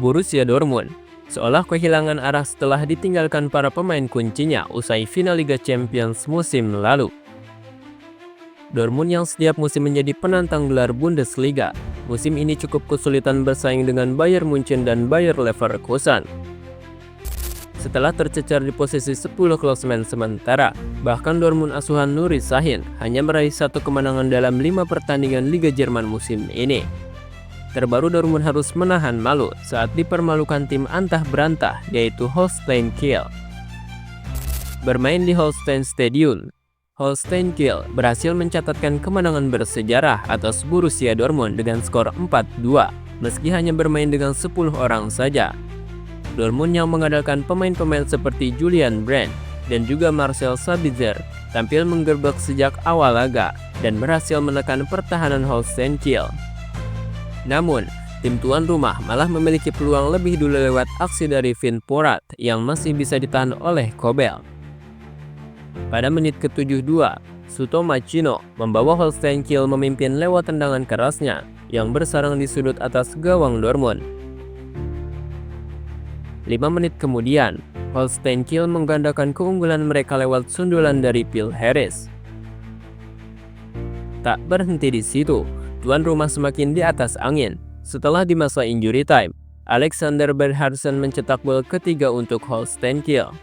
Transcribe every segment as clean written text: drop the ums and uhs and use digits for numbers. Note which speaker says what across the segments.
Speaker 1: Borussia Dortmund seolah kehilangan arah setelah ditinggalkan para pemain kuncinya usai final Liga Champions musim lalu. Dortmund yang setiap musim menjadi penantang gelar Bundesliga, musim ini cukup kesulitan bersaing dengan Bayern Munchen dan Bayer Leverkusen. Setelah tercecar di posisi 10 klasemen sementara, bahkan Dortmund asuhan Nuri Sahin hanya meraih 1 kemenangan dalam 5 pertandingan Liga Jerman musim ini. Terbaru Dortmund harus menahan malu saat dipermalukan tim antah berantah yaitu Holstein Kiel. Bermain di Holstein Stadion, Holstein Kiel berhasil mencatatkan kemenangan bersejarah atas Borussia Dortmund dengan skor 4-2 meski hanya bermain dengan 10 orang saja. Dortmund yang mengandalkan pemain-pemain seperti Julian Brandt dan juga Marcel Sabitzer tampil menggerbek sejak awal laga dan berhasil menekan pertahanan Holstein Kiel. Namun, tim tuan rumah malah memiliki peluang lebih dulu lewat aksi dari Finn Porat yang masih bisa ditahan oleh Kobel. Pada menit ke-72, Suto Machino membawa Holstein Kiel memimpin lewat tendangan kerasnya yang bersarang di sudut atas gawang Dortmund. 5 menit kemudian, Holstein Kiel menggandakan keunggulan mereka lewat sundulan dari Phil Harris. Tak berhenti di situ, tuan rumah semakin di atas angin. Setelah di masa injury time, Alexander Berhardsen mencetak gol ketiga untuk Holstein Kiel.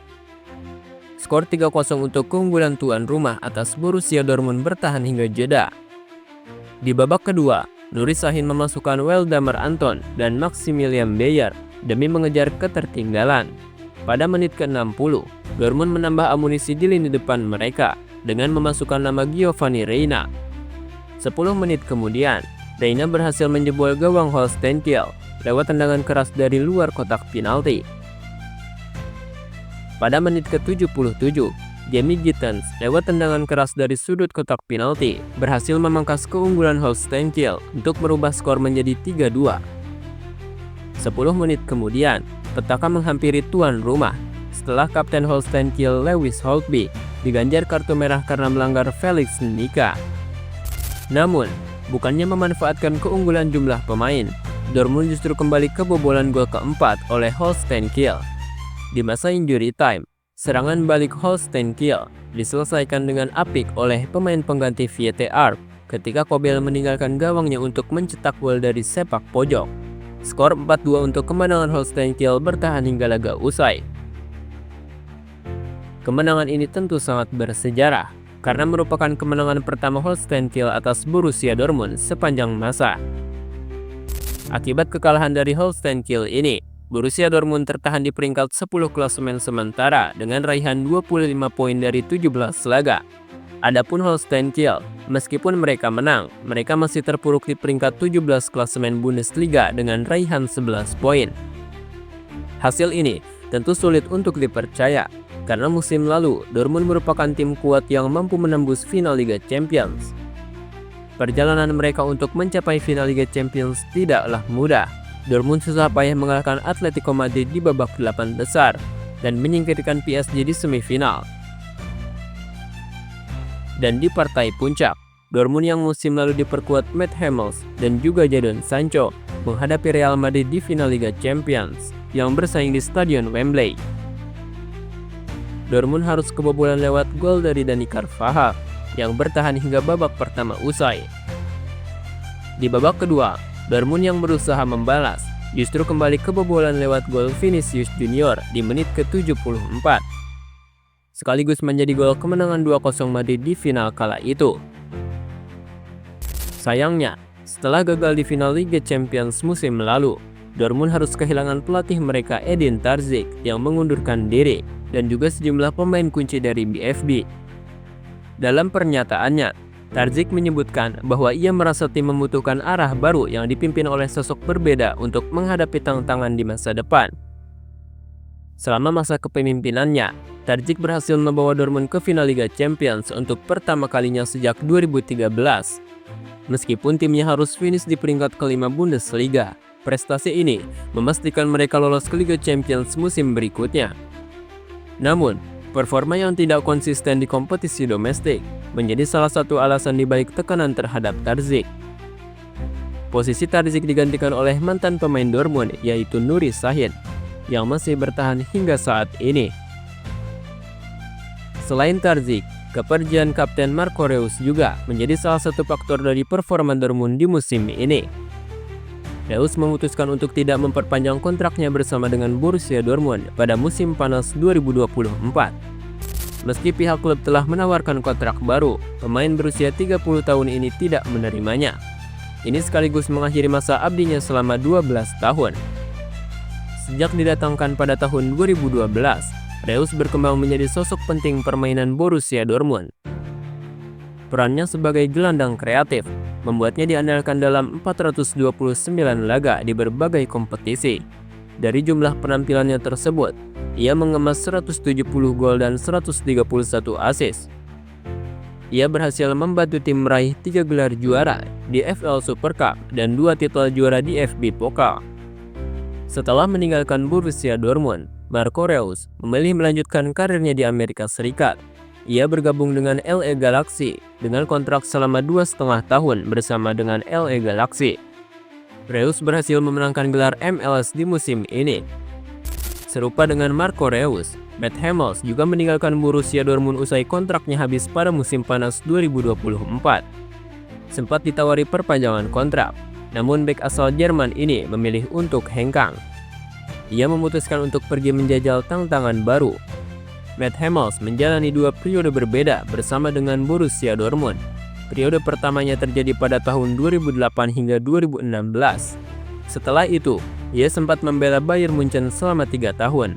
Speaker 1: Skor 3-0 untuk keunggulan tuan rumah atas Borussia Dortmund bertahan hingga jeda. Di babak kedua, Nuri Sahin memasukkan Waldemar Anton dan Maximilian Bayer demi mengejar ketertinggalan. Pada menit ke-60, Dortmund menambah amunisi di lini depan mereka dengan memasukkan nama Giovanni Reina. 10 menit kemudian, Reina berhasil menjebol gawang Holstein Kiel lewat tendangan keras dari luar kotak penalti. Pada menit ke-77, Jamie Gittens lewat tendangan keras dari sudut kotak penalti berhasil memangkas keunggulan Holstein Kiel untuk merubah skor menjadi 3-2. 10 menit kemudian, petaka menghampiri tuan rumah setelah kapten Holstein Kiel Lewis Holtby diganjar kartu merah karena melanggar Felix Nika. Namun, bukannya memanfaatkan keunggulan jumlah pemain, Dortmund justru kembali kebobolan gol keempat oleh Holstein Kiel. Di masa injury time, serangan balik Holstein Kiel diselesaikan dengan apik oleh pemain pengganti VTR ketika Kobel meninggalkan gawangnya untuk mencetak gol dari sepak pojok. Skor 4-2 untuk kemenangan Holstein Kiel bertahan hingga laga usai. Kemenangan ini tentu sangat bersejarah karena merupakan kemenangan pertama Holstein Kiel atas Borussia Dortmund sepanjang masa. Akibat kekalahan dari Holstein Kiel ini, Borussia Dortmund tertahan di peringkat 10 klasemen sementara dengan raihan 25 poin dari 17 laga. Adapun Holstein Kiel, meskipun mereka menang, mereka masih terpuruk di peringkat 17 klasemen Bundesliga dengan raihan 11 poin. Hasil ini tentu sulit untuk dipercaya, karena musim lalu Dortmund merupakan tim kuat yang mampu menembus final Liga Champions. Perjalanan mereka untuk mencapai final Liga Champions tidaklah mudah. Dortmund susah payah mengalahkan Atletico Madrid di babak 8 besar dan menyingkirkan PSG di semifinal. Dan di partai puncak, Dortmund yang musim lalu diperkuat Mats Hummels dan juga Jadon Sancho menghadapi Real Madrid di final Liga Champions yang bersaing di Stadion Wembley. Dortmund harus kebobolan lewat gol dari Dani Carvajal yang bertahan hingga babak pertama usai. Di babak kedua, Dortmund yang berusaha membalas justru kembali kebobolan lewat gol Vinicius Junior di menit ke-74. Sekaligus menjadi gol kemenangan 2-0 Madrid di final kala itu. Sayangnya, setelah gagal di final Liga Champions musim lalu, Dortmund harus kehilangan pelatih mereka Edin Terzic yang mengundurkan diri dan juga sejumlah pemain kunci dari BFB. Dalam pernyataannya, Terzic menyebutkan bahwa ia merasa tim membutuhkan arah baru yang dipimpin oleh sosok berbeda untuk menghadapi tantangan di masa depan. Selama masa kepemimpinannya, Terzic berhasil membawa Dortmund ke final Liga Champions untuk pertama kalinya sejak 2013. Meskipun timnya harus finish di peringkat kelima Bundesliga, prestasi ini memastikan mereka lolos ke Liga Champions musim berikutnya. Namun, performa yang tidak konsisten di kompetisi domestik menjadi salah satu alasan dibalik tekanan terhadap Terzic. Posisi Tarzik digantikan oleh mantan pemain Dortmund yaitu Nuri Sahin yang masih bertahan hingga saat ini. Selain Tarzik, kepergian Kapten Marco Reus juga menjadi salah satu faktor dari performa Dortmund di musim ini. Reus memutuskan untuk tidak memperpanjang kontraknya bersama dengan Borussia Dortmund pada musim panas 2024. Meski pihak klub telah menawarkan kontrak baru, pemain berusia 30 tahun ini tidak menerimanya. Ini sekaligus mengakhiri masa abdinya selama 12 tahun. Sejak didatangkan pada tahun 2012, Reus berkembang menjadi sosok penting permainan Borussia Dortmund. Perannya sebagai gelandang kreatif membuatnya diandalkan dalam 429 laga di berbagai kompetisi. Dari jumlah penampilannya tersebut, ia mengemas 170 gol dan 131 assist. Ia berhasil membantu tim meraih 3 gelar juara di FL Super Cup dan 2 titel juara di FB Pokal. Setelah meninggalkan Borussia Dortmund, Marco Reus memilih melanjutkan karirnya di Amerika Serikat. Ia bergabung dengan LA Galaxy dengan kontrak selama 2,5 tahun bersama dengan LA Galaxy. Reus berhasil memenangkan gelar MLS di musim ini. Serupa dengan Marco Reus, Mats Hummels juga meninggalkan Borussia Dortmund usai kontraknya habis pada musim panas 2024. Sempat ditawari perpanjangan kontrak, namun bek asal Jerman ini memilih untuk hengkang. Ia memutuskan untuk pergi menjajal tantangan baru. Mats Hummels menjalani 2 periode berbeda bersama dengan Borussia Dortmund. Periode pertamanya terjadi pada tahun 2008 hingga 2016. Setelah itu, ia sempat membela Bayern Munchen selama 3 tahun.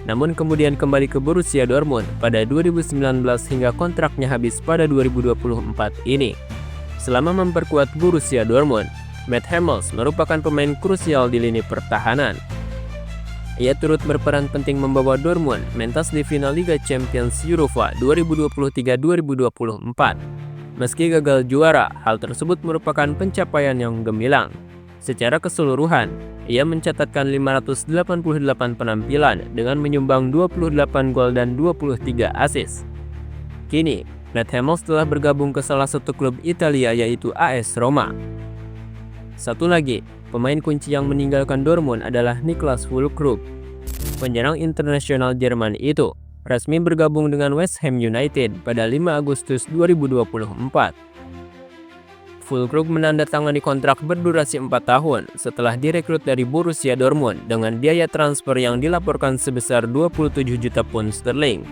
Speaker 1: Namun kemudian kembali ke Borussia Dortmund pada 2019 hingga kontraknya habis pada 2024 ini. Selama memperkuat Borussia Dortmund, Mats Hummels merupakan pemain krusial di lini pertahanan. Ia turut berperan penting membawa Dortmund mentas di final Liga Champions Europa 2023-2024. Meski gagal juara, hal tersebut merupakan pencapaian yang gemilang. Secara keseluruhan, ia mencatatkan 588 penampilan dengan menyumbang 28 gol dan 23 assist. Kini, Mats Hummels telah bergabung ke salah satu klub Italia yaitu AS Roma. Satu lagi, pemain kunci yang meninggalkan Dortmund adalah Niklas Füllkrug. Penyerang internasional Jerman itu resmi bergabung dengan West Ham United pada 5 Agustus 2024. Füllkrug menandatangani kontrak berdurasi 4 tahun setelah direkrut dari Borussia Dortmund dengan biaya transfer yang dilaporkan sebesar 27 juta pound sterling.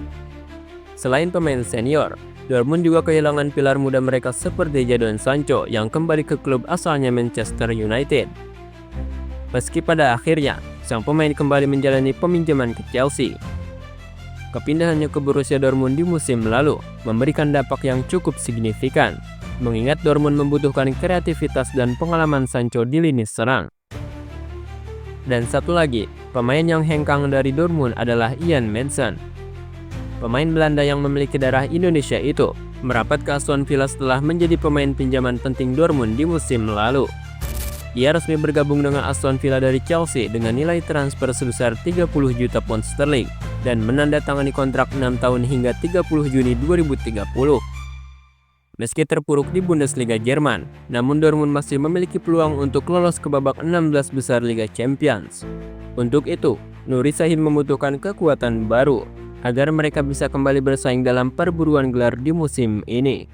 Speaker 1: Selain pemain senior, Dortmund juga kehilangan pilar muda mereka seperti Jadon Sancho yang kembali ke klub asalnya Manchester United. Meski pada akhirnya, sang pemain kembali menjalani peminjaman ke Chelsea. Kepindahannya ke Borussia Dortmund di musim lalu memberikan dampak yang cukup signifikan, mengingat Dortmund membutuhkan kreativitas dan pengalaman Sancho di lini serang. Dan satu lagi, pemain yang hengkang dari Dortmund adalah Ian Maatsen. Pemain Belanda yang memiliki darah Indonesia itu merapat ke Aston Villa setelah menjadi pemain pinjaman penting Dortmund di musim lalu. Ia resmi bergabung dengan Aston Villa dari Chelsea dengan nilai transfer sebesar 30 juta pound sterling dan menandatangani kontrak 6 tahun hingga 30 Juni 2030. Meski terpuruk di Bundesliga Jerman, namun Dortmund masih memiliki peluang untuk lolos ke babak 16 besar Liga Champions. Untuk itu, Nuri Sahin membutuhkan kekuatan baru agar mereka bisa kembali bersaing dalam perburuan gelar di musim ini.